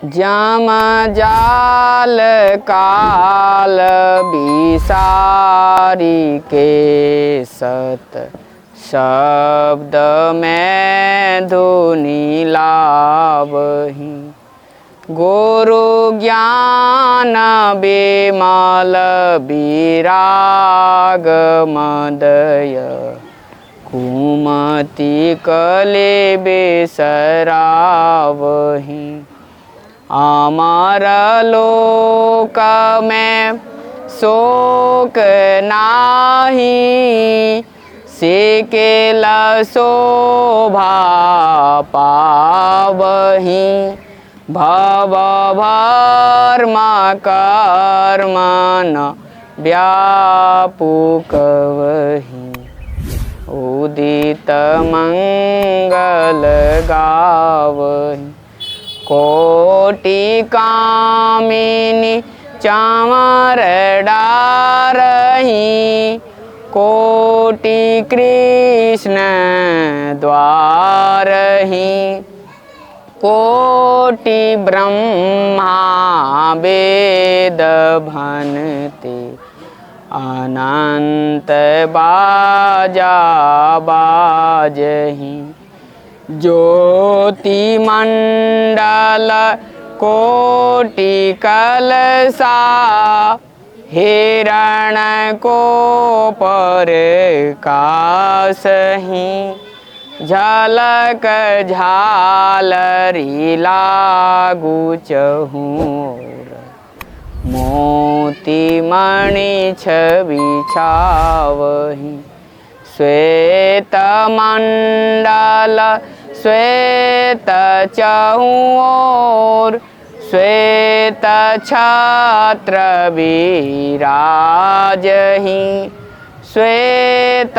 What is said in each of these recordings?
जम जाल काल बिसारी के सत शब्द में धुनि लावहि। गुरु ज्ञान बिमल विराग मदय कुमति कले बिसरावहि। अमर लोक में शोक नाही सेकेल शोभा पावहि। भव भर्म कर्म न व्यापुकवहि। उदित मंगल गावहि। कोटि कामिनी चामर डारहि। कोटि कृष्ण द्वारहि। कोटि ब्रह्मा वेद भनते अनंत बाजा बाजहि। ज्योति मंडल कोटि कलसा हिरण को पर कासहि। झलक झालरी लागू चहूर मोती मणि छवि छावहि। श्वेत मंडल श्वेत चहूर श्वेत छत्र विराजहि। श्वेत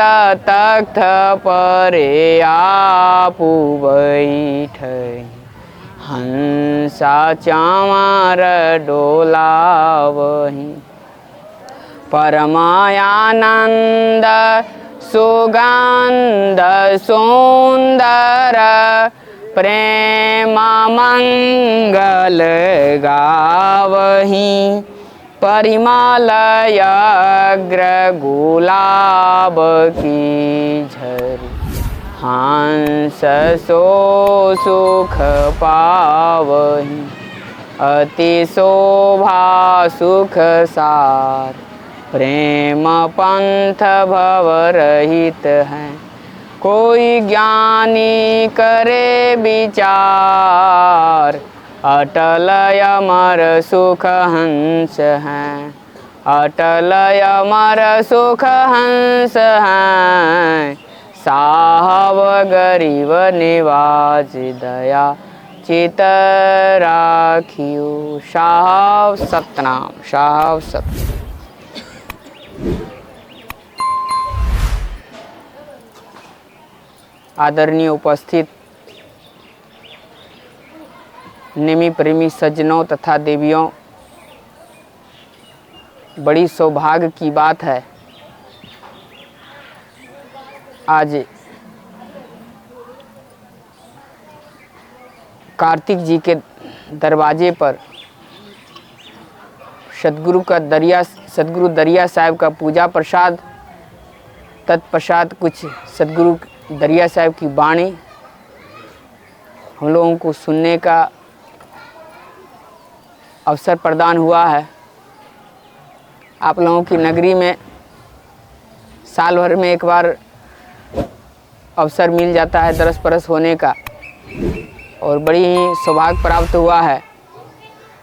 तख्त परे आपु बैठहि। हंसा चामर डोलावहि। परमानंद सुगंध सुंदर प्रेम मंगल गावहि। परिमल अग्र गुलाब की झरी हंस सो सुख पावहि। अति शोभा सुख सार प्रेम पंथ भव रहित है। कोई ज्ञानी करे विचार अटल अमर सुख हंस हैं। अटल अमर सुख हंस हैं। साहब गरीब निवाज दया चित राखियो। साहब सतनाम साहब सतनाम। आदरणीय उपस्थित नेमी प्रेमी सज्जनों तथा देवियों, बड़ी सौभाग्य की बात है आज कार्तिक जी के दरवाजे पर सदगुरु दरिया साहब का पूजा प्रसाद, तत्पश्चात कुछ सदगुरु दरिया साहब की वाणी हम लोगों को सुनने का अवसर प्रदान हुआ है। आप लोगों की नगरी में साल भर में एक बार अवसर मिल जाता है दरस परस होने का, और बड़ी ही सौभाग्य प्राप्त हुआ है।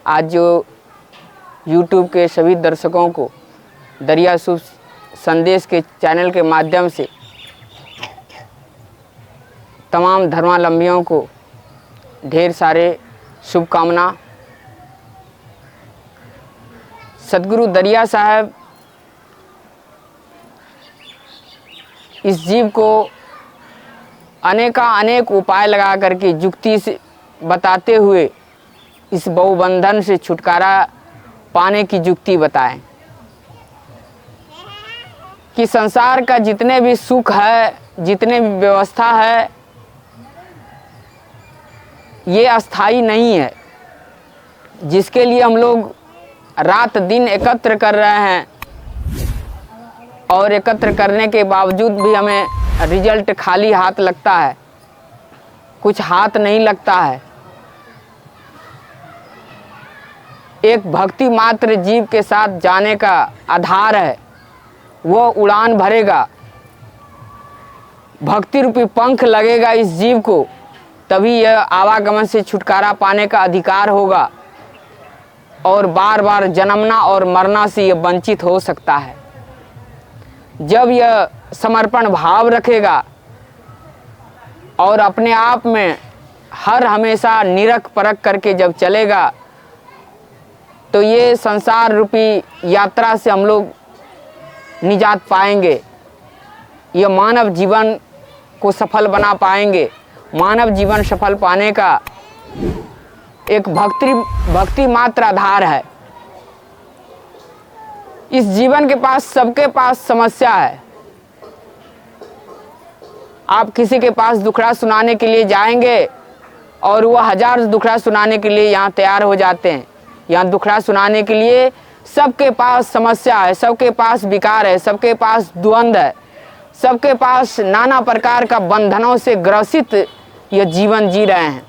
आज जो YouTube के सभी दर्शकों को दरिया शुभ संदेश के चैनल के माध्यम से तमाम धर्मावलंबियों को ढेर सारे शुभकामना। सदगुरु दरिया साहब इस जीव को अनेक उपाय लगा करके युक्ति से बताते हुए इस बहुबंधन से छुटकारा पाने की युक्ति बताएं कि संसार का जितने भी सुख है, जितने भी व्यवस्था है, ये अस्थाई नहीं है। जिसके लिए हम लोग रात दिन एकत्र कर रहे हैं और एकत्र करने के बावजूद भी हमें रिजल्ट खाली हाथ लगता है, कुछ हाथ नहीं लगता है। एक भक्ति मात्र जीव के साथ जाने का आधार है, वो उड़ान भरेगा, भक्ति रूपी पंख लगेगा इस जीव को, तभी यह आवागमन से छुटकारा पाने का अधिकार होगा और बार बार जन्मना और मरना से यह वंचित हो सकता है। जब यह समर्पण भाव रखेगा और अपने आप में हर हमेशा निरख परख करके जब चलेगा, तो ये संसार रूपी यात्रा से हम लोग निजात पाएंगे, ये मानव जीवन को सफल बना पाएंगे। मानव जीवन सफल पाने का एक भक्ति मात्र आधार है। इस जीवन के पास सबके पास समस्या है। आप किसी के पास दुखड़ा सुनाने के लिए जाएंगे और वह 1000 दुखड़ा सुनाने के लिए यहाँ तैयार हो जाते हैं। यहाँ दुखड़ा सुनाने के लिए सबके पास समस्या है, सबके पास विकार है, सबके पास द्वंद्व है, सबके पास नाना प्रकार का बंधनों से ग्रसित यह जीवन जी रहे हैं।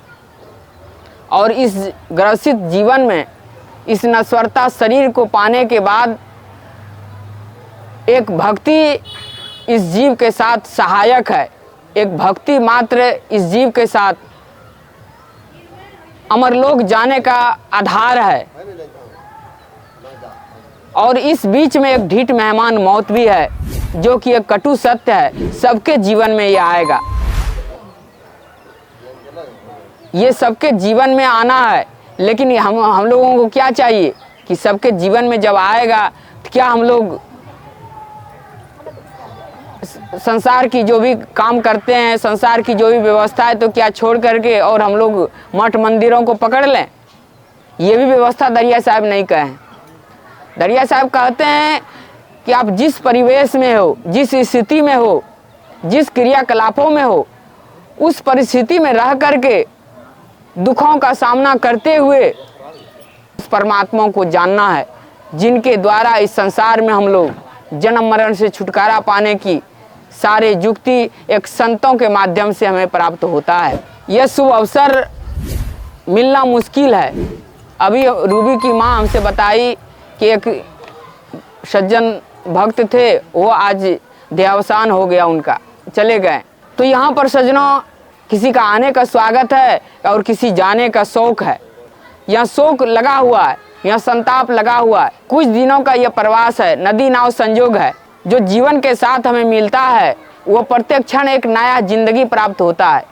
और इस ग्रसित जीवन में इस नश्वरता शरीर को पाने के बाद एक भक्ति इस जीव के साथ सहायक है, एक भक्ति मात्र इस जीव के साथ अमरलोक जाने का आधार है। और इस बीच में एक ढीठ मेहमान मौत भी है, जो कि एक कटु सत्य है। सबके जीवन में ये आएगा, ये सबके जीवन में आना है। लेकिन हम लोगों को क्या चाहिए कि सबके जीवन में जब आएगा तो क्या हम लोग संसार की जो भी काम करते हैं, संसार की जो भी व्यवस्था है, तो क्या छोड़ करके और हम लोग मठ मंदिरों को पकड़ लें? ये भी व्यवस्था दरिया साहब नहीं कहें। दरिया साहब कहते हैं कि आप जिस परिवेश में हो, जिस स्थिति में हो, जिस क्रियाकलापों में हो, उस परिस्थिति में रह करके दुखों का सामना करते हुए उस परमात्मा को जानना है, जिनके द्वारा इस संसार में हम लोग जन्म मरण से छुटकारा पाने की सारे युक्ति एक संतों के माध्यम से हमें प्राप्त होता है। यह शुभ अवसर मिलना मुश्किल है। अभी रूबी की माँ हमसे बताई कि एक सज्जन भक्त थे, वो आज देहावसान हो गया, उनका चले गए। तो यहाँ पर सज्जनों, किसी का आने का स्वागत है और किसी जाने का शोक है। यहाँ शोक लगा हुआ है, यहाँ संताप लगा हुआ है। कुछ दिनों का यह प्रवास है, नदी नाव संजोग है। जो जीवन के साथ हमें मिलता है वो प्रत्येक क्षण एक नया जिंदगी प्राप्त होता है।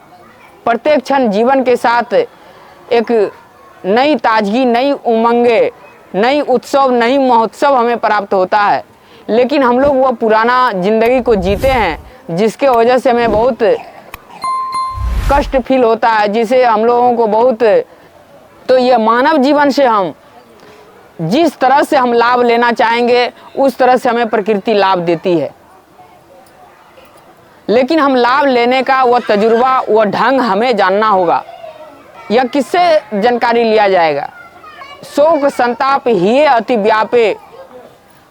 प्रत्येक क्षण जीवन के साथ एक नई ताजगी, नई उमंगे, नई उत्सव, नई महोत्सव हमें प्राप्त होता है। लेकिन हम लोग वो पुराना जिंदगी को जीते हैं, जिसके वजह से हमें बहुत कष्ट फील होता है, जिसे हम लोगों को बहुत। तो ये मानव जीवन से हम जिस तरह से हम लाभ लेना चाहेंगे उस तरह से हमें प्रकृति लाभ देती है। लेकिन हम लाभ लेने का वह तजुर्बा, वह ढंग हमें जानना होगा। यह किससे जानकारी लिया जाएगा? शोक संताप ही अति व्यापे,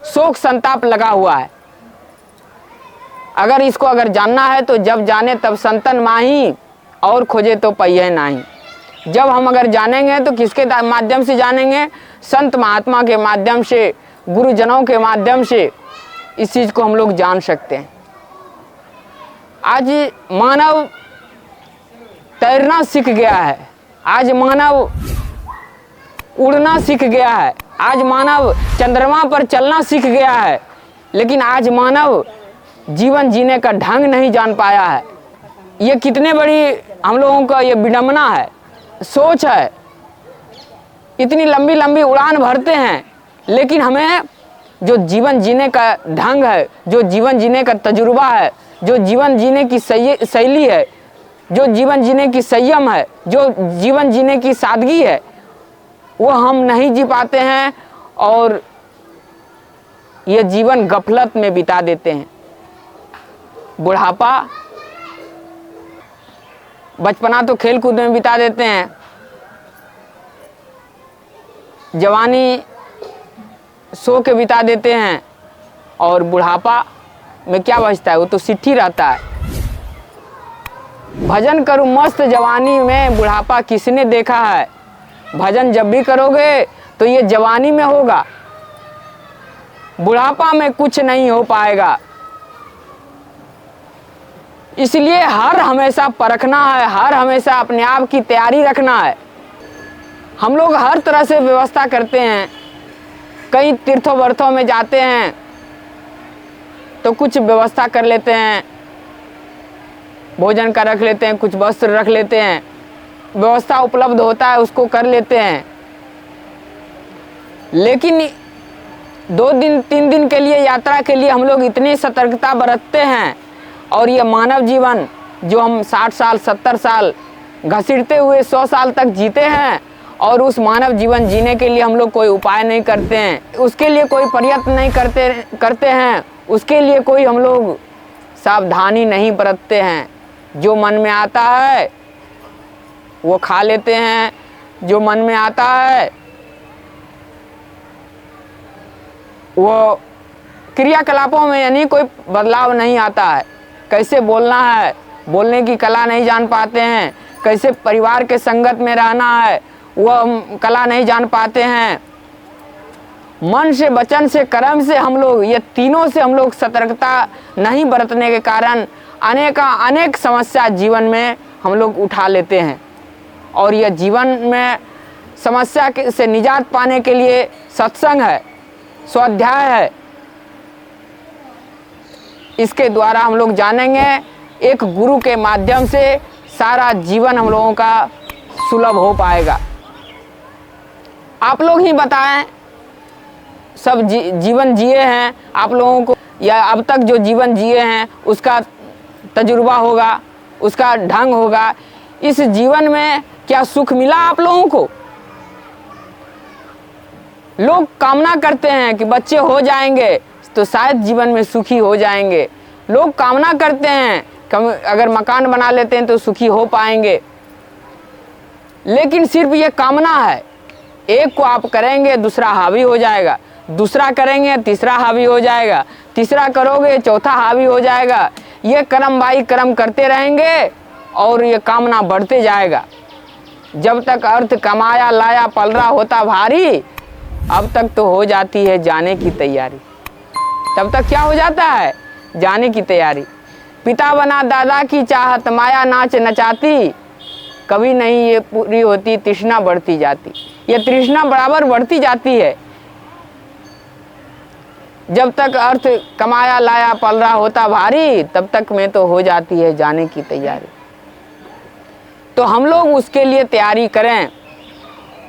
शोक संताप लगा हुआ है। अगर इसको जानना है तो जब जाने तब संतन माही, और खोजे तो पहिए नाही। जब हम अगर जानेंगे तो किसके माध्यम से जानेंगे? संत महात्मा के माध्यम से, गुरुजनों के माध्यम से इस चीज़ को हम लोग जान सकते हैं। आज मानव तैरना सीख गया है, आज मानव उड़ना सीख गया है, आज मानव चंद्रमा पर चलना सीख गया है। लेकिन आज मानव जीवन जीने का ढंग नहीं जान पाया है। ये कितने बड़ी हम लोगों का ये विडंबना है, सोच है। इतनी लंबी लंबी उड़ान भरते हैं, लेकिन हमें जो जीवन जीने का ढंग है, जो जीवन जीने का तजुर्बा है, जो जीवन जीने की शैली है, जो जीवन जीने की संयम है, जो जीवन जीने की सादगी है, वो हम नहीं जी पाते हैं और ये जीवन गफलत में बिता देते हैं। बुढ़ापा, बचपना तो खेल कूद में बिता देते हैं, जवानी सो के बिता देते हैं और बुढ़ापा में क्या बचता है, वो तो सिट्ठी रहता है। भजन करूं मस्त जवानी में, बुढ़ापा किसने देखा है। भजन जब भी करोगे तो ये जवानी में होगा, बुढ़ापा में कुछ नहीं हो पाएगा। इसलिए हर हमेशा परखना है, हर हमेशा अपने आप की तैयारी रखना है। हम लोग हर तरह से व्यवस्था करते हैं, कई तीर्थों व्रतों में जाते हैं तो कुछ व्यवस्था कर लेते हैं, भोजन का रख लेते हैं, कुछ वस्त्र रख लेते हैं, व्यवस्था उपलब्ध होता है उसको कर लेते हैं। लेकिन 2 दिन 3 दिन के लिए यात्रा के लिए हम लोग इतनी सतर्कता बरतते हैं, और ये मानव जीवन जो हम 60 साल 70 साल घसीटते हुए 100 साल तक जीते हैं, और उस मानव जीवन जीने के लिए हम लोग कोई उपाय नहीं करते हैं, उसके लिए कोई प्रयत्न नहीं करते हैं, उसके लिए कोई हम लोग सावधानी नहीं बरतते हैं। जो मन में आता है वो खा लेते हैं, जो मन में आता है वो क्रियाकलापों में यानी कोई बदलाव नहीं आता है। कैसे बोलना है, बोलने की कला नहीं जान पाते हैं, कैसे परिवार के संगत में रहना है वह कला नहीं जान पाते हैं। मन से, वचन से, कर्म से हम लोग, ये तीनों से हम लोग सतर्कता नहीं बरतने के कारण अनेक समस्या जीवन में हम लोग उठा लेते हैं। और यह जीवन में समस्या से निजात पाने के लिए सत्संग है, स्वाध्याय है, इसके द्वारा हम लोग जानेंगे। एक गुरु के माध्यम से सारा जीवन हम लोगों का सुलभ हो पाएगा। आप लोग ही बताएं, सब जीवन जिए हैं आप लोगों को, या अब तक जो जीवन जिए हैं उसका तजुर्बा होगा, उसका ढंग होगा। इस जीवन में क्या सुख मिला आप लोगों को? लोग कामना करते हैं कि बच्चे हो जाएंगे तो शायद जीवन में सुखी हो जाएंगे। लोग कामना करते हैं कि अगर मकान बना लेते हैं तो सुखी हो पाएंगे। लेकिन सिर्फ ये कामना है। एक को आप करेंगे दूसरा हावी हो जाएगा, दूसरा करेंगे तीसरा हावी हो जाएगा, तीसरा करोगे चौथा हावी हो जाएगा। ये कर्म बाई कर्म करते रहेंगे और ये कामना बढ़ते जाएगा। जब तक अर्थ कमाया लाया पलरा होता भारी, अब तक तो हो जाती है जाने की तैयारी। तब तक क्या हो जाता है? जाने की तैयारी। पिता बना दादा की चाहत, माया नाच नचाती, कभी नहीं ये पूरी होती, तृष्णा बढ़ती जाती। ये तृष्णा बराबर बढ़ती जाती है। जब तक अर्थ कमाया लाया पलरा होता भारी, तब तक में तो हो जाती है जाने की तैयारी। तो हम लोग उसके लिए तैयारी करें।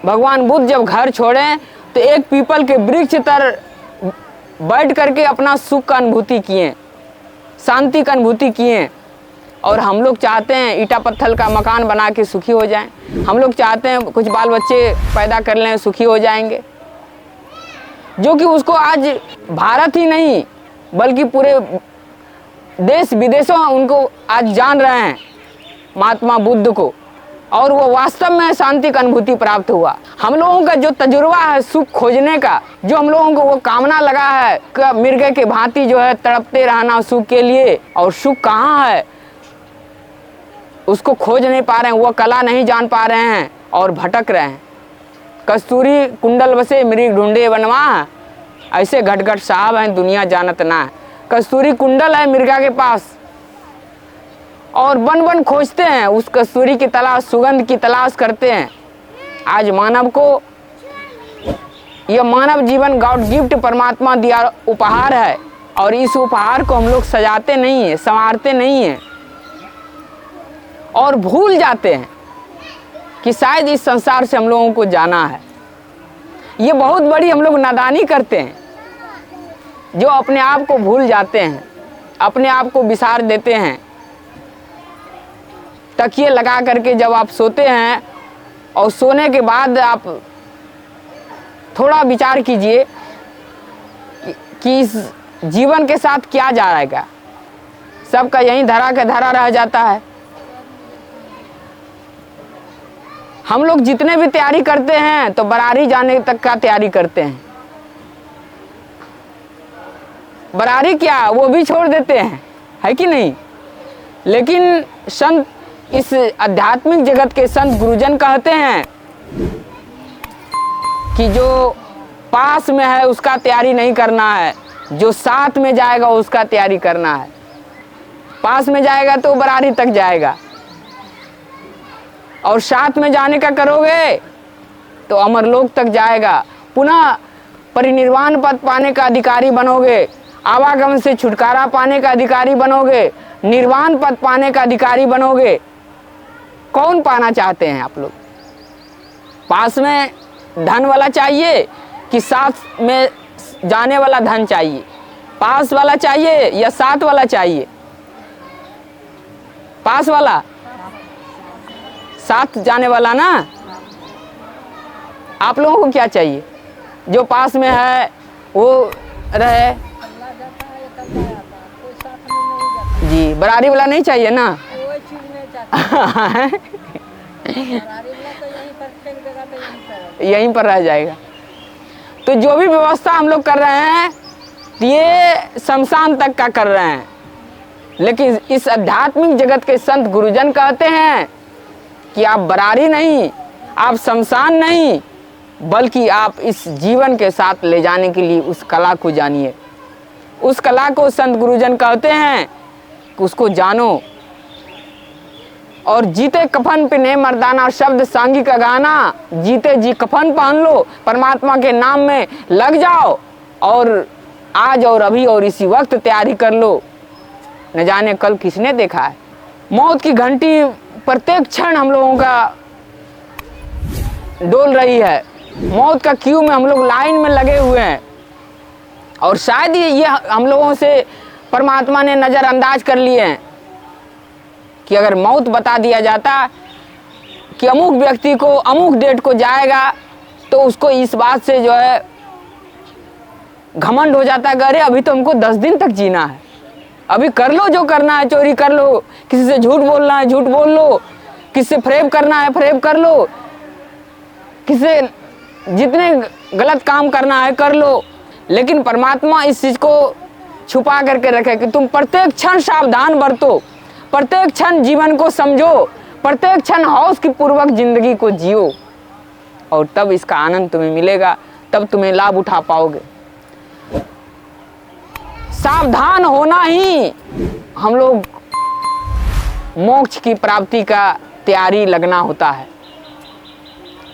भगवान बुद्ध जब घर छोड़ें तो एक पीपल के वृक्ष तर बैठ करके अपना सुख का अनुभूति किए, शांति का अनुभूति किए। और हम लोग चाहते हैं ईटा पत्थर का मकान बना के सुखी हो जाएं। हम लोग चाहते हैं कुछ बाल बच्चे पैदा कर लें, सुखी हो जाएंगे। जो कि उसको आज भारत ही नहीं बल्कि पूरे देश विदेशों उनको आज जान रहे हैं, महात्मा बुद्ध को। और वो वास्तव में शांति का अनुभूति प्राप्त हुआ। हम लोगों का जो तजुर्बा है सुख खोजने का, जो हम लोगों को वो कामना लगा है कि मिर्गे के भांति जो है तड़पते रहना सुख के लिए, और सुख कहाँ है उसको खोज नहीं पा रहे हैं, वो कला नहीं जान पा रहे हैं और भटक रहे हैं। कस्तूरी कुंडल बसे मृग ढूंढे बनवा, ऐसे घटघट साहब हैं दुनिया जानत ना। कस्तूरी कुंडल है मिर्गा के पास और बन बन खोजते हैं उस कस्तूरी की तलाश, सुगंध की तलाश करते हैं। आज मानव को यह मानव जीवन गॉड गिफ्ट परमात्मा दिया उपहार है, और इस उपहार को हम लोग सजाते नहीं हैं, संवारते नहीं हैं और भूल जाते हैं कि शायद इस संसार से हम लोगों को जाना है। ये बहुत बड़ी हम लोग नादानी करते हैं, जो अपने आप को भूल जाते हैं, अपने आप को विसार देते हैं। तकिए लगा करके जब आप सोते हैं और सोने के बाद आप थोड़ा विचार कीजिए कि इस जीवन के साथ क्या जा रहेगा। सबका यहीं धरा के धरा रह जाता है। हम लोग जितने भी तैयारी करते हैं तो बरारी जाने तक का तैयारी करते हैं, बरारी क्या वो भी छोड़ देते हैं, है कि नहीं। लेकिन संत, इस आध्यात्मिक जगत के संत गुरुजन कहते हैं कि जो पास में है उसका तैयारी नहीं करना है, जो साथ में जाएगा उसका तैयारी करना है। पास में जाएगा तो बरारी तक जाएगा, और साथ में जाने का करोगे तो अमरलोक तक जाएगा, पुनः परिनिर्वाण पद पाने का अधिकारी बनोगे, आवागमन से छुटकारा पाने का अधिकारी बनोगे, निर्वाण पद पाने का अधिकारी बनोगे। कौन पाना चाहते हैं आप लोग? पास में धन वाला चाहिए कि साथ में जाने वाला धन चाहिए? पास वाला चाहिए या साथ वाला चाहिए? पास वाला, साथ जाने वाला ना। आप लोगों को क्या चाहिए? जो पास में है वो रहे जी, बरारी वाला नहीं चाहिए ना। यहीं पर रह जाएगा। तो जो भी व्यवस्था हम लोग कर रहे हैं ये शमशान तक का कर रहे हैं, लेकिन इस आध्यात्मिक जगत के संत गुरुजन कहते हैं कि आप बरारी नहीं, आप शमशान नहीं, बल्कि आप इस जीवन के साथ ले जाने के लिए उस कला को जानिए। उस कला को संत गुरुजन कहते हैं कि उसको जानो। और जीते कफन पिने मर्दाना शब्द सांगी का गाना, जीते जी कफन पहन लो, परमात्मा के नाम में लग जाओ, और आज और अभी और इसी वक्त तैयारी कर लो। न जाने कल किसने देखा है। मौत की घंटी प्रत्येक क्षण हम लोगों का डोल रही है। मौत का क्यू में हम लोग लाइन में लगे हुए हैं, और शायद ये हम लोगों से परमात्मा ने नज़रअंदाज कर लिए हैं कि अगर मौत बता दिया जाता कि अमुक व्यक्ति को अमुक डेट को जाएगा, तो उसको इस बात से जो है घमंड हो जाता है, अरे अभी तो हमको 10 दिन तक जीना है, अभी कर लो जो करना है, चोरी कर लो, किसी से झूठ बोलना है झूठ बोल लो, किसी से फ्रेब करना है फ्रेब कर लो, किसी से जितने गलत काम करना है कर लो। लेकिन परमात्मा इस चीज़ को छुपा करके रखे कि तुम प्रत्येक क्षण सावधान बरतो, प्रत्येक क्षण जीवन को समझो, प्रत्येक क्षण हौस की पूर्वक जिंदगी को जियो, और तब इसका आनंद तुम्हें मिलेगा, तब तुम्हें लाभ उठा पाओगे। सावधान होना ही हम लोग मोक्ष की प्राप्ति का तैयारी लगना होता है।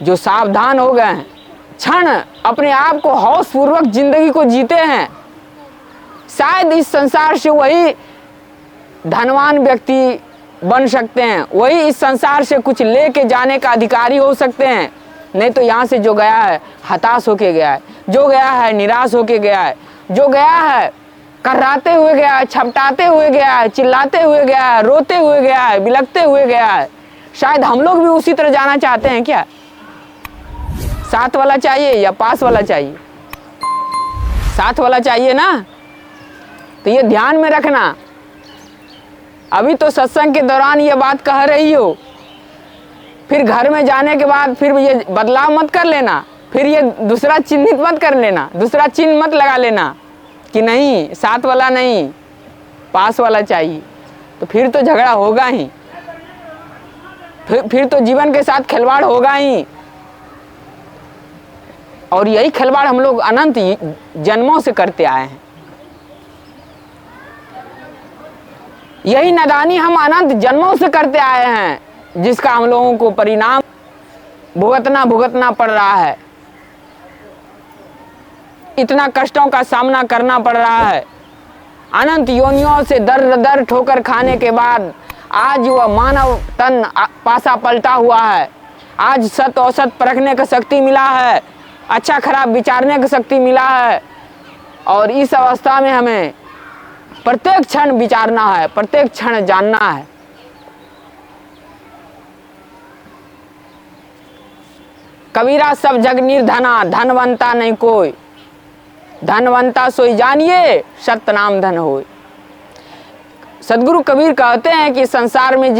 जो सावधान हो गए हैं, क्षण अपने आप को हौस पूर्वक जिंदगी को जीते हैं, शायद इस संसार से वही धनवान व्यक्ति बन सकते हैं, वही इस संसार से कुछ लेके जाने का अधिकारी हो सकते हैं। नहीं तो यहाँ से जो गया है हताश होके गया है, जो गया है निराश होके गया है, जो गया है कर्राते हुए गया है, छपटाते हुए गया है, चिल्लाते हुए गया है, रोते हुए गया है, बिलखते हुए गया है। शायद हम लोग भी उसी तरह जाना चाहते हैं क्या? साथ वाला चाहिए या पास वाला चाहिए? साथ वाला चाहिए ना। तो ये ध्यान में रखना। अभी तो सत्संग के दौरान ये बात कह रही हो, फिर घर में जाने के बाद फिर ये बदलाव मत कर लेना, फिर ये दूसरा चिन्हित मत कर लेना, दूसरा चिन्ह मत लगा लेना कि नहीं साथ वाला नहीं पास वाला चाहिए। तो फिर तो झगड़ा होगा ही, फिर तो जीवन के साथ खिलवाड़ होगा ही। और यही खिलवाड़ हम लोग अनंत जन्मों से करते आए हैं। यही नादानी हम अनंत जन्मों से करते आए हैं, जिसका हम लोगों को परिणाम भुगतना पड़ रहा है। इतना कष्टों का सामना करना पड़ रहा है। अनंत योनियों से दर दर ठोकर खाने के बाद आज वह मानव तन पासा पलटा हुआ है। आज सत औसत परखने का शक्ति मिला है, अच्छा खराब विचारने की शक्ति मिला है। और इस अवस्था में हमें प्रत्येक क्षण विचारना है, प्रत्येक क्षण जानना है। कबीरा सब जग निर्धना, धनवंता नहीं कोई, धनवंता सोई जानिए सत्य नाम धन होय। सदगुरु कबीर कहते हैं कि संसार में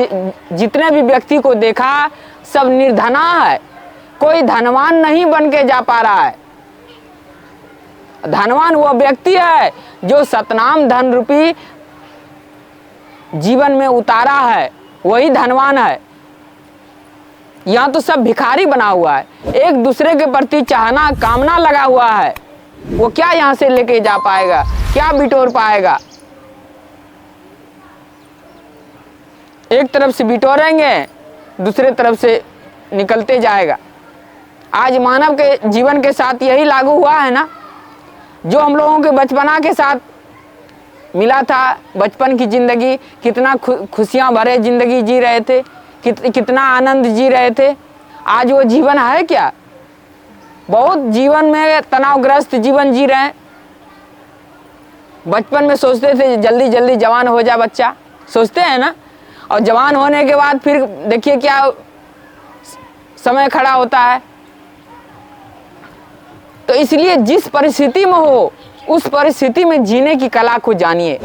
जितने भी व्यक्ति को देखा सब निर्धना है, कोई धनवान नहीं बन के जा पा रहा है। धनवान वह व्यक्ति है जो सतनाम धन रूपी जीवन में उतारा है, वही धनवान है। यहाँ तो सब भिखारी बना हुआ है, एक दूसरे के प्रति चाहना कामना लगा हुआ है। वो क्या यहाँ से लेके जा पाएगा, क्या बिटोर पाएगा? एक तरफ से बिटोरेंगे, दूसरे तरफ से निकलते जाएगा। आज मानव के जीवन के साथ यही लागू हुआ है ना, जो हम लोगों के बचपना के साथ मिला था। बचपन की जिंदगी, कितना खुशियां भरे जिंदगी जी रहे थे, कितना आनंद जी रहे थे। आज वो जीवन है क्या? बहुत जीवन में तनावग्रस्त जीवन जी रहे हैं। बचपन में सोचते थे जल्दी जल्दी जवान हो जा बच्चा, सोचते हैं ना, और जवान होने के बाद फिर देखिए क्या समय खड़ा होता है। तो इसलिए जिस परिस्थिति में हो, उस परिस्थिति में जीने की कला को जानिए।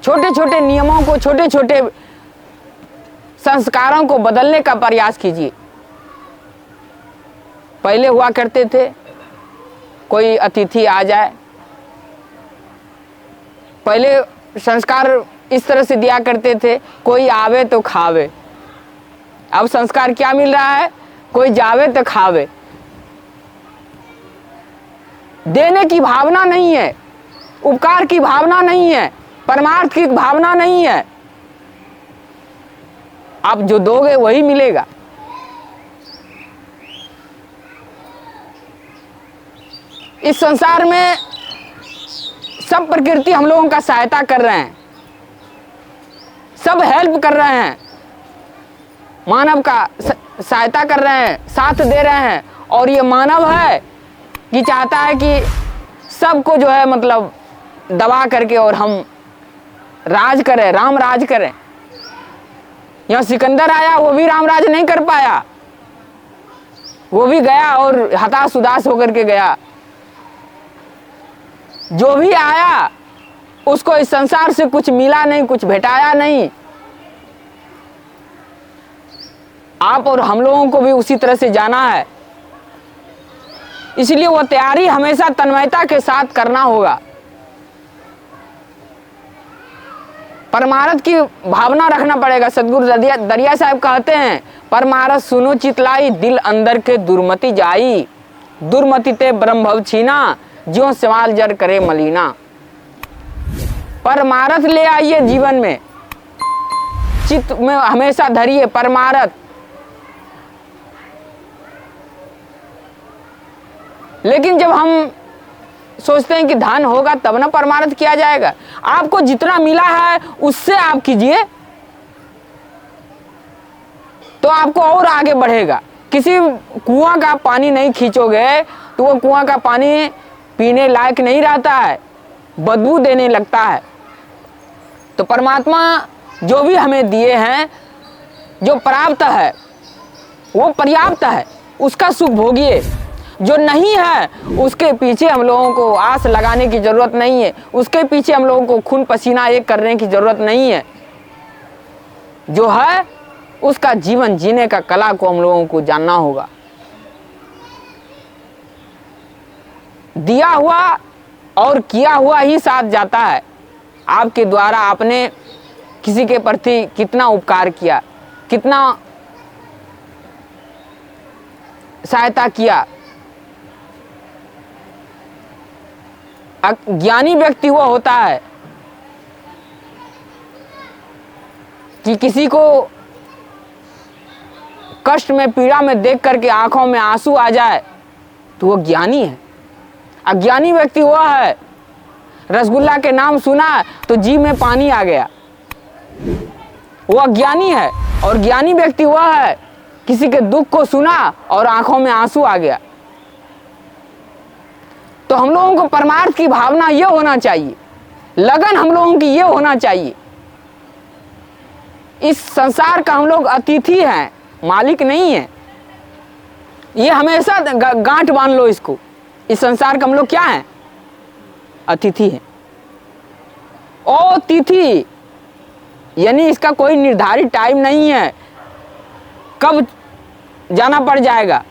छोटे छोटे नियमों को, छोटे छोटे संस्कारों को बदलने का प्रयास कीजिए। पहले हुआ करते थे, कोई अतिथि आ जाए, पहले संस्कार इस तरह से दिया करते थे, कोई आवे तो खावे। अब संस्कार क्या मिल रहा है? कोई जावे तो खावे। देने की भावना नहीं है, उपकार की भावना नहीं है, परमार्थ की भावना नहीं है। आप जो दोगे वही मिलेगा। इस संसार में सब प्रकृति हम लोगों का सहायता कर रहे हैं, सब हेल्प कर रहे हैं, मानव का सहायता कर रहे हैं, साथ दे रहे हैं। और ये मानव है कि चाहता है कि सबको जो है मतलब दबा करके और हम राज करें, राम राज करें। यहाँ सिकंदर आया, वो भी राम राज नहीं कर पाया, वो भी गया और हताश उदास होकर के गया। जो भी आया उसको इस संसार से कुछ मिला नहीं, कुछ भेटाया नहीं। आप और हम लोगों को भी उसी तरह से जाना है। इसलिए वो तैयारी हमेशा तन्मयता के साथ करना होगा। परमारथ की भावना रखना पड़ेगा। सदगुरु दरिया साहब कहते हैं, परमारथ सुनो चितलाई, दिल अंदर के दुर्मति जाई, दुर्मति ते ब्रह्म भव छीना, ज्यों सवाल जर करे मलीना। परमारथ ले आइए जीवन में, चित्त में हमेशा धरिए परमारथ। लेकिन जब हम सोचते हैं कि धन होगा तब ना परमार्थ किया जाएगा, आपको जितना मिला है उससे आप कीजिए तो आपको और आगे बढ़ेगा। किसी कुआं का पानी नहीं खींचोगे तो वो कुआं का पानी पीने लायक नहीं रहता है, बदबू देने लगता है। तो परमात्मा जो भी हमें दिए हैं, जो प्राप्त है वो पर्याप्त है, उसका सुख भोगिए। जो नहीं है उसके पीछे हम लोगों को आस लगाने की जरूरत नहीं है, उसके पीछे हम लोगों को खून पसीना एक करने की जरूरत नहीं है। जो है उसका जीवन जीने का कला को हम लोगों को जानना होगा। दिया हुआ और किया हुआ ही साथ जाता है। आपके द्वारा आपने किसी के प्रति कितना उपकार किया, कितना सहायता किया। ज्ञानी व्यक्ति वो होता है कि किसी को कष्ट में, पीड़ा में देख करके आंखों में आंसू आ जाए तो वो ज्ञानी है। अज्ञानी व्यक्ति वो है, रसगुल्ला के नाम सुना तो जी में पानी आ गया, वो अज्ञानी है। और ज्ञानी व्यक्ति वो है, किसी के दुख को सुना और आंखों में आंसू आ गया। तो हम लोगों को परमार्थ की भावना ये होना चाहिए, लगन हम लोगों की ये होना चाहिए। इस संसार का हम लोग अतिथि हैं, मालिक नहीं है। ये हमेशा गांठ बांध लो इसको, इस संसार का हम लोग क्या हैं? अतिथि हैं। ओ तिथि यानी इसका कोई निर्धारित टाइम नहीं है कब जाना पड़ जाएगा।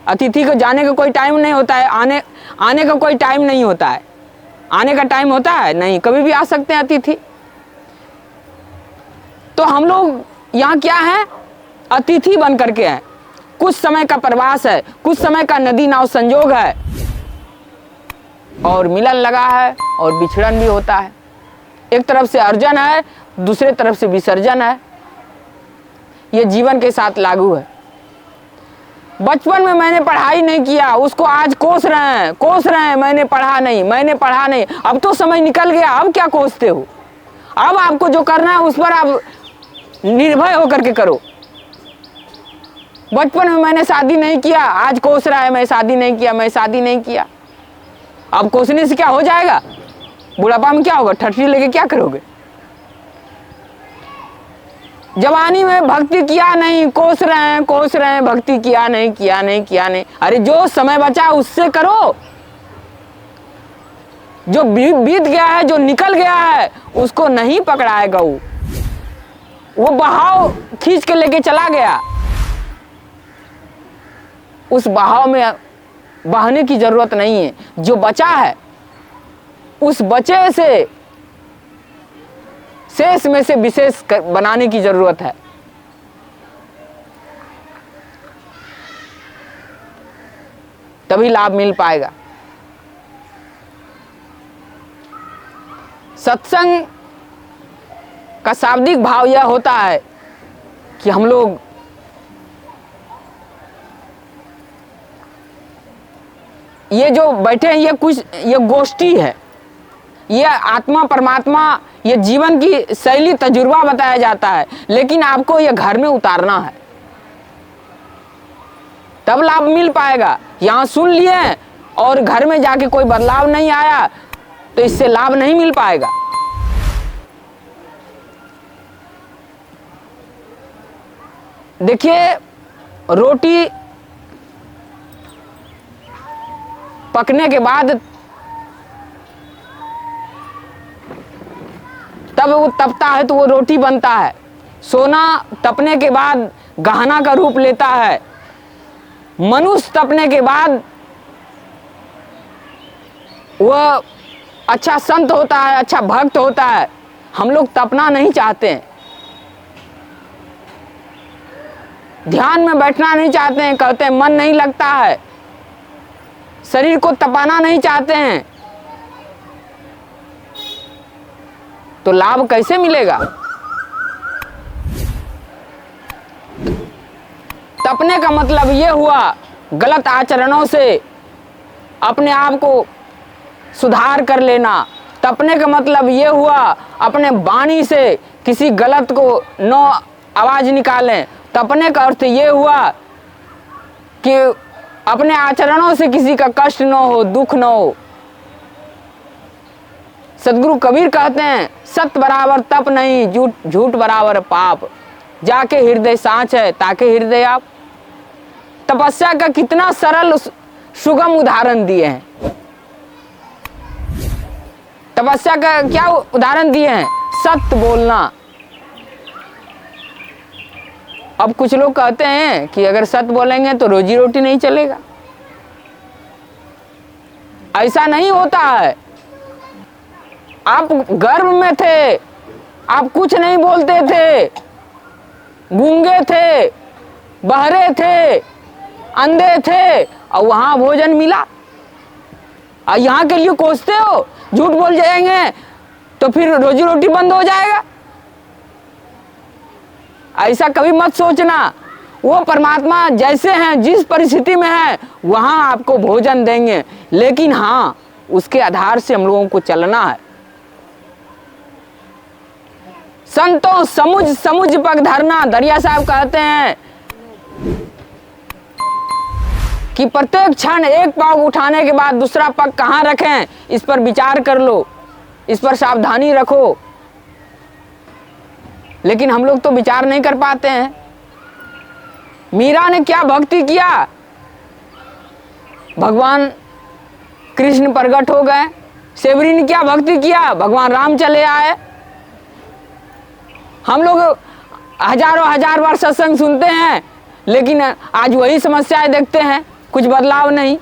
अतिथि को जाने का कोई टाइम नहीं होता है, आने का कोई टाइम नहीं होता है। आने का टाइम होता है नहीं, कभी भी आ सकते हैं अतिथि। तो हम लोग यहाँ क्या है, अतिथि बन करके हैं। कुछ समय का प्रवास है, कुछ समय का नदी नाव संजोग है, और मिलन लगा है और बिछड़न भी होता है। एक तरफ से अर्जन है, दूसरे तरफ से विसर्जन है। ये जीवन के साथ लागू है। बचपन में मैंने पढ़ाई नहीं किया, उसको आज कोस रहे हैं मैंने पढ़ा नहीं। अब तो समय निकल गया, अब क्या कोसते हो। अब आपको जो करना है उस पर आप निर्भय होकर के करो। बचपन में मैंने शादी नहीं किया, आज कोस रहा है मैं शादी नहीं किया। अब कोसने से क्या हो जाएगा, बुढ़ापा में क्या होगा, ठठी लेके क्या करोगे। जवानी में भक्ति किया नहीं, कोस रहे हैं भक्ति किया नहीं। अरे जो समय बचा उससे करो। जो बीत गया है, जो निकल गया है, उसको नहीं पकड़ाएगा। वो बहाव खींच के लेके चला गया। उस बहाव में बहने की जरूरत नहीं है। जो बचा है उस बचे से शेष में से विशेष बनाने की जरूरत है। तभी लाभ मिल पाएगा। सत्संग का शाब्दिक भाव यह होता है कि हम लोग ये जो बैठे हैं, ये गोष्ठी है, ये आत्मा परमात्मा, ये जीवन की शैली तजुर्बा बताया जाता है, लेकिन आपको ये घर में उतारना है, तब लाभ मिल पाएगा। यहाँ सुन लिए और घर में जाके कोई बदलाव नहीं आया तो इससे लाभ नहीं मिल पाएगा। देखिए, रोटी पकने के बाद तब वो तपता है तो वो रोटी बनता है। सोना तपने के बाद गहना का रूप लेता है। मनुष्य तपने के बाद वह अच्छा संत होता है, अच्छा भक्त होता है। हम लोग तपना नहीं चाहते हैं, ध्यान में बैठना नहीं चाहते हैं, कहते हैं मन नहीं लगता है, शरीर को तपाना नहीं चाहते हैं, तो लाभ कैसे मिलेगा। तपने का मतलब ये हुआ गलत आचरणों से अपने आप को सुधार कर लेना। तपने का मतलब ये हुआ अपने वाणी से किसी गलत को न आवाज निकालें। तपने का अर्थ ये हुआ कि अपने आचरणों से किसी का कष्ट न हो, दुख न हो। सदगुरु कबीर कहते हैं, सत्य बराबर तप नहीं, झूठ बराबर पाप। जाके हृदय सांच है, ताके हृदय आप। तपस्या का कितना सरल सुगम उदाहरण दिए हैं। तपस्या का क्या उदाहरण दिए हैं, सत्य बोलना। अब कुछ लोग कहते हैं कि अगर सत्य बोलेंगे तो रोजी रोटी नहीं चलेगा। ऐसा नहीं होता है। आप गर्भ में थे, आप कुछ नहीं बोलते थे, गूंगे थे, बहरे थे, अंधे थे, और वहां भोजन मिला। और यहाँ के लिए कोसते हो, झूठ बोल जाएंगे तो फिर रोजी रोटी बंद हो जाएगा। ऐसा कभी मत सोचना। वो परमात्मा जैसे हैं, जिस परिस्थिति में है, वहां आपको भोजन देंगे, लेकिन हाँ, उसके आधार से हम लोगों को चलना है। संतों समुझ पग धरना। दरिया साहब कहते हैं कि प्रत्येक क्षण एक पाँव उठाने के बाद दूसरा पग कहाँ रखें, इस पर विचार कर लो, इस पर सावधानी रखो। लेकिन हम लोग तो विचार नहीं कर पाते हैं। मीरा ने क्या भक्ति किया, भगवान कृष्ण प्रकट हो गए। सेवरी ने क्या भक्ति किया, भगवान राम चले आए। हम लोग हजारों हजार बार सत्संग सुनते हैं, लेकिन आज वही समस्याएं देखते हैं, कुछ बदलाव नहीं।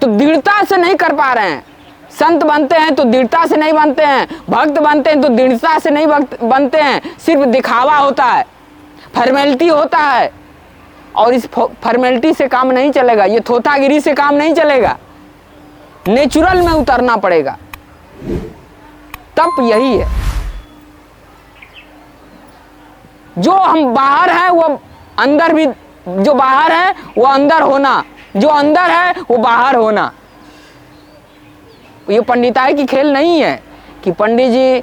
तो दृढ़ता से नहीं कर पा रहे हैं। संत बनते हैं तो दृढ़ता से नहीं बनते हैं, भक्त बनते हैं तो दृढ़ता से नहीं बनते हैं। सिर्फ दिखावा होता है, फॉर्मेलिटी होता है, और इस फॉर्मेलिटी से काम नहीं चलेगा, ये थोथागिरी से काम नहीं चलेगा। नेचुरल में उतरना पड़ेगा। तप यही है। जो हम बाहर है वो अंदर भी, जो बाहर है वो अंदर होना, जो अंदर है वो बाहर होना। ये पंडिताई की खेल नहीं है कि पंडित जी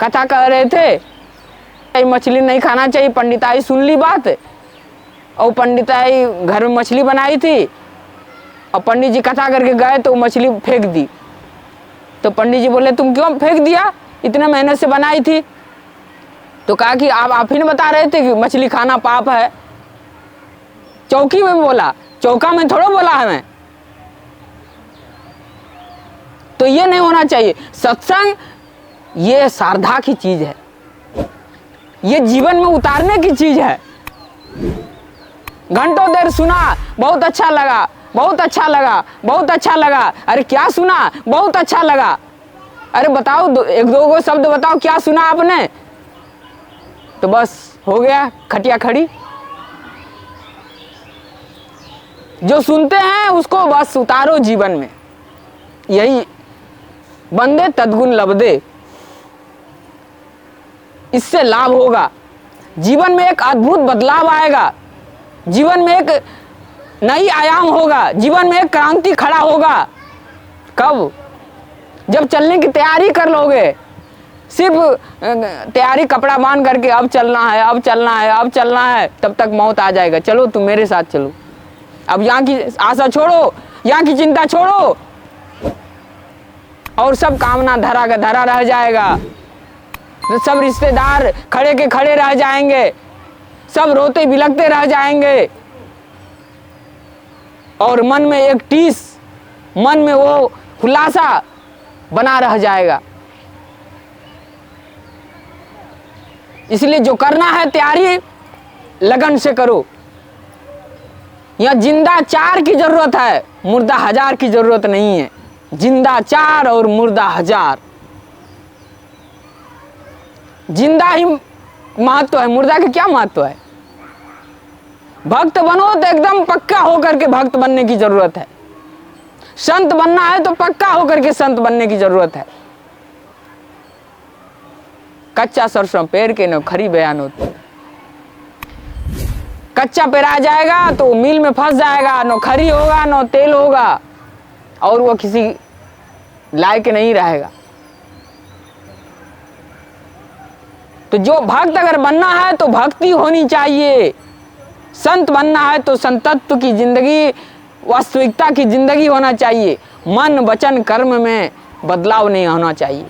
कथा कह रहे थे मछली नहीं खाना चाहिए, पंडिताई सुन ली बात, और पंडिताई घर में मछली बनाई थी, और पंडित जी कथा करके गए तो मछली फेंक दी। तो पंडित जी बोले तुम क्यों फेंक दिया, इतने मेहनत से बनाई थी। तो कहा कि आप ही ने बता रहे थे कि मछली खाना पाप है। चौकी में बोला, चौका में थोड़ा बोला है मैं। तो ये नहीं होना चाहिए। सत्संग ये श्रद्धा की चीज है, ये जीवन में उतारने की चीज है। घंटों देर सुना, बहुत अच्छा लगा, बहुत अच्छा लगा, बहुत अच्छा लगा। अरे क्या सुना? बहुत अच्छा लगा। अरे बताओ, एक दो गो शब्द बताओ, क्या सुना आपने? तो बस हो गया, खटिया खड़ी। जो सुनते हैं उसको बस उतारो जीवन में। यही बंदे तद्गुण लब्धे, इससे लाभ होगा। जीवन में एक अद्भुत बदलाव आएगा, जीवन में एक नई आयाम होगा, जीवन में एक क्रांति खड़ा होगा। कब? जब चलने की तैयारी कर लोगे। सिर्फ तैयारी कपड़ा बांध करके अब चलना है, अब चलना है, अब चलना है, तब तक मौत आ जाएगा। चलो तुम मेरे साथ चलो, अब यहाँ की आशा छोड़ो, यहाँ की चिंता छोड़ो, और सब कामना धरा का धरा रह जाएगा। सब रिश्तेदार खड़े के खड़े रह जाएंगे, सब रोते बिलखते रह जाएंगे, और मन में एक टीस, मन में वो खुलासा बना रह जाएगा। इसलिए जो करना है तैयारी लगन से करो। यहाँ जिंदा 4 की जरूरत है, मुर्दा 1000 की जरूरत नहीं है। जिंदा 4 और मुर्दा 1000। जिंदा ही महत्व है, मुर्दा का क्या महत्व है? भक्त बनो तो एकदम पक्का होकर के भक्त बनने की जरूरत है। संत बनना है तो पक्का होकर के संत बनने की जरूरत है। कच्चा सरसों पेड़ के न खरी बयान होती। कच्चा पेरा जाएगा तो मिल में फंस जाएगा, न खरी होगा न तेल होगा, और वो किसी लायक नहीं रहेगा। तो जो भक्त अगर बनना है तो भक्ति होनी चाहिए। संत बनना है तो संतत्व की जिंदगी, वास्तविकता की जिंदगी होना चाहिए। मन वचन कर्म में बदलाव नहीं होना चाहिए।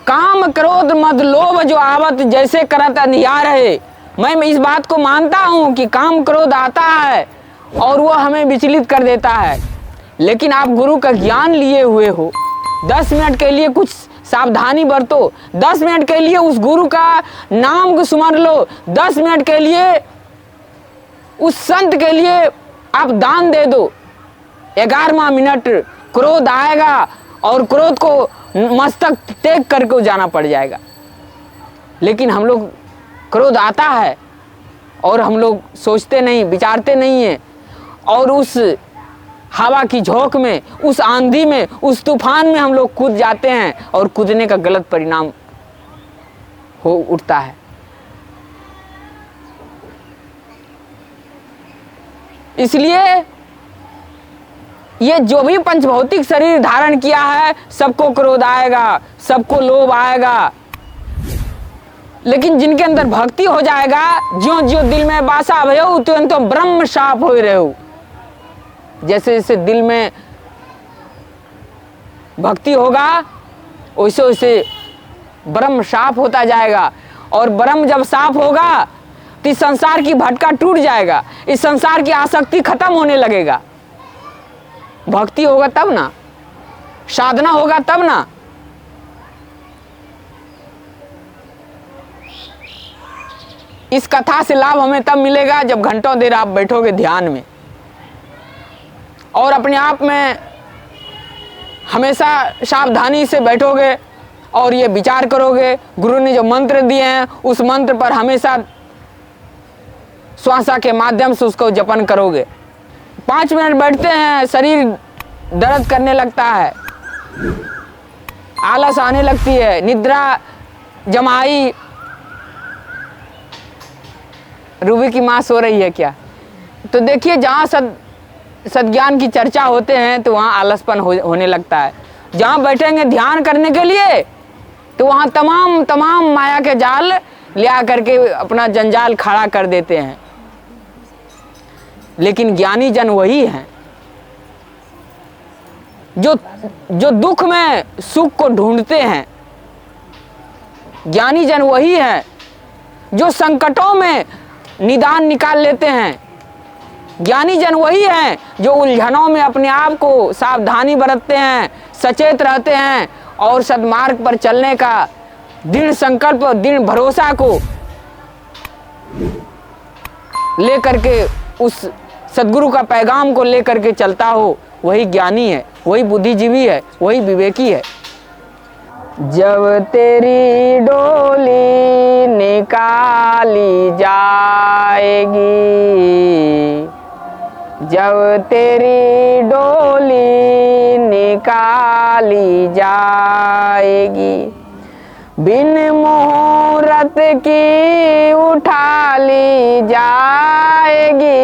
काम क्रोध मद लोभ जो आवत जैसे करत अंधियार है। मैं इस बात को मानता हूं कि काम क्रोध आता है और वो हमें विचलित कर देता है, लेकिन आप गुरु का ज्ञान लिए हुए हो, 10 मिनट के लिए कुछ सावधानी बरतो, 10 मिनट के लिए उस गुरु का नाम को सुमर लो, 10 मिनट के लिए उस संत के लिए आप दान दे दो। 11वां मिनट क्रोध आएगा और क्रोध को मस्तक टेक करके जाना पड़ जाएगा। लेकिन हम लोग, क्रोध आता है और हम लोग सोचते नहीं, विचारते नहीं है, और उस हवा की झोंक में, उस आंधी में, उस तूफान में हम लोग कूद जाते हैं, और कूदने का गलत परिणाम हो उठता है। इसलिए ये जो भी पंचभौतिक शरीर धारण किया है, सबको क्रोध आएगा, सबको लोभ आएगा, लेकिन जिनके अंदर भक्ति हो जाएगा, ज्यों ज्यों दिल में बासा भयो त्यों तो ब्रह्म साफ हो रहे हो। जैसे जैसे दिल में भक्ति होगा वैसे वैसे ब्रह्म साफ होता जाएगा, और ब्रह्म जब साफ होगा तो इस संसार की भटका टूट जाएगा, इस संसार की आसक्ति खत्म होने लगेगा। भक्ति होगा तब ना, साधना होगा तब ना। इस कथा से लाभ हमें तब मिलेगा जब घंटों देर आप बैठोगे ध्यान में और अपने आप में हमेशा सावधानी से बैठोगे और ये विचार करोगे, गुरु ने जो मंत्र दिए हैं उस मंत्र पर हमेशा श्वासा के माध्यम से उसको जपन करोगे। 5 मिनट बैठते हैं, शरीर दर्द करने लगता है, आलस आने लगती है, निद्रा जमाई, रूबी की माँ सो रही है क्या? तो देखिए जहाँ सद्ज्ञान की चर्चा होते हैं तो वहाँ आलसपन होने लगता है। जहाँ बैठेंगे ध्यान करने के लिए तो वहाँ तमाम माया के जाल ले आ करके अपना जंजाल खड़ा कर देते हैं। लेकिन ज्ञानी जन वही हैं जो दुख में सुख को ढूंढते हैं। ज्ञानी जन वही हैं जो संकटों में निदान निकाल लेते हैं। ज्ञानी जन वही हैं जो उलझनों में अपने आप को सावधानी बरतते हैं, सचेत रहते हैं और सद्मार्ग पर चलने का दृढ़ संकल्प, दृढ़ भरोसा को लेकर के उस सद्गुरु का पैगाम को लेकर के चलता हो, वही ज्ञानी है, वही बुद्धिजीवी है, वही विवेकी है। जब तेरी डोली निकाली जाएगी, जब तेरी डोली निकाली जाएगी, बिन मुहूर्त की उठा ली जाएगी,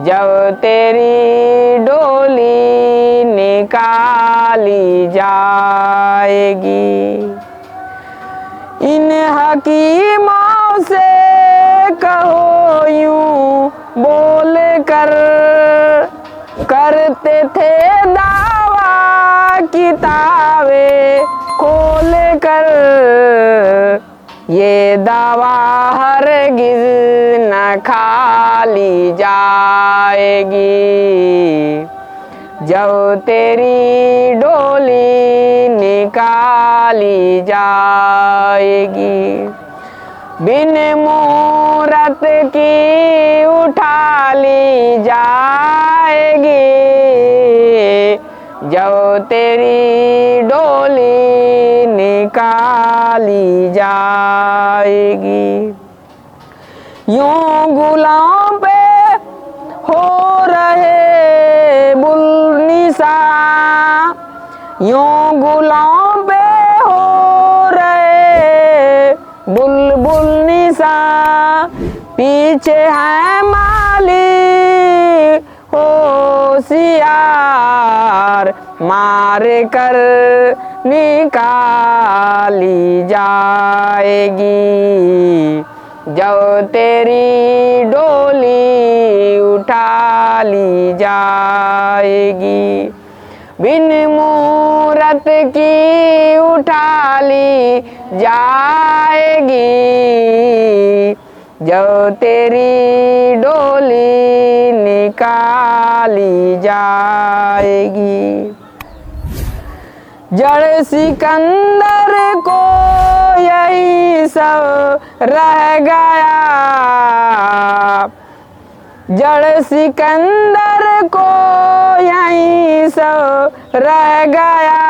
जब तेरी डोली निकाली जाएगी। इन हकीमों से कहो यूं बोल कर, करते थे दावा किताबें खोल कर, ये दावा हरगिज़ न खाली जाएगी, जब तेरी डोली निकाली जाएगी, बिन मुहूर्त की उठा ली जाएगी, जब तेरी डोली निकाली जाएगी। यूं गुलाम पे हो रहे बुलनिसा, यूं गुलाम पे हो रहे बुलबुल निसा, पीछे है माली होशियार, मार कर निकाली जाएगी, जब तेरी डोली उठा ली जाएगी, बिन मुहूर्त की उठा ली जाएगी, जब तेरी डोली निकाली जाएगी। जड़ सिकंदर को यही सब रह गया, जड़ सिकंदर को यहीं सब रह गया,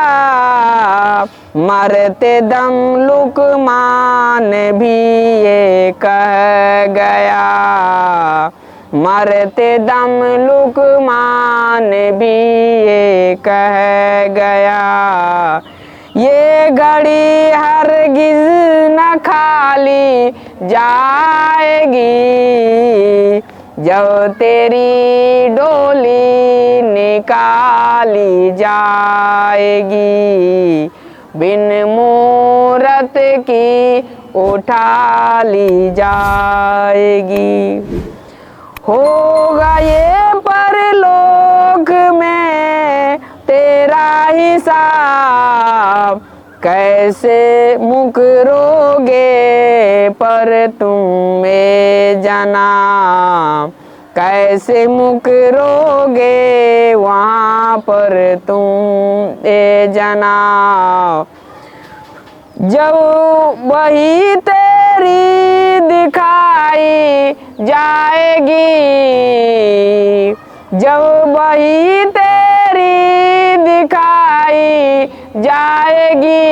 मरते दम लुकमान भी ये कह गया, मरते दम लुकमान भी ये कह गया, ये घड़ी हरगिज़ न खाली जाएगी, जब तेरी डोली निकाली जाएगी, बिन मुहूर्त की उठा ली जाएगी। होगा ये परलोक में तेरा हिसाब, कैसे मुकरोगे पर तुम में जनाब, कैसे मुकरोगे वहाँ पर तुम ए जना, जब वही तेरी दिखाई जाएगी, जब वही तेरी दिखाई जाएगी,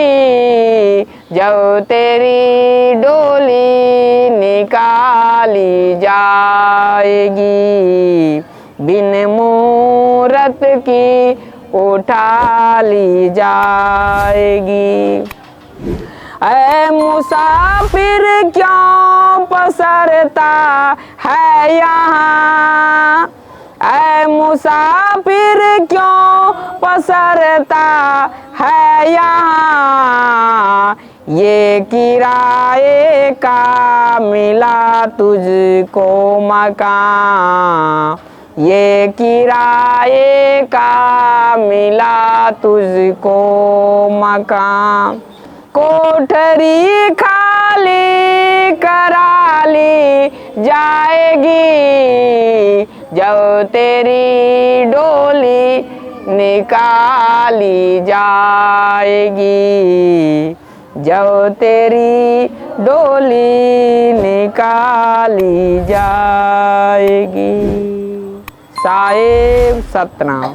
जब तेरी डोली निकाली जाएगी, बिन मूरत की उठा ली जाएगी। ऐ मुसाफिर क्यों पसरता है यहाँ, ऐ मुसाफिर क्यों पसरता है यहाँ, ये किराए का मिला तुझको मकान, ये किराए का मिला तुझको मकान, कोठरी खाली करा ली जाएगी, जब तेरी डोली निकाली जाएगी, जब तेरी डोली निकाली जाएगी। साहेब सतनाम।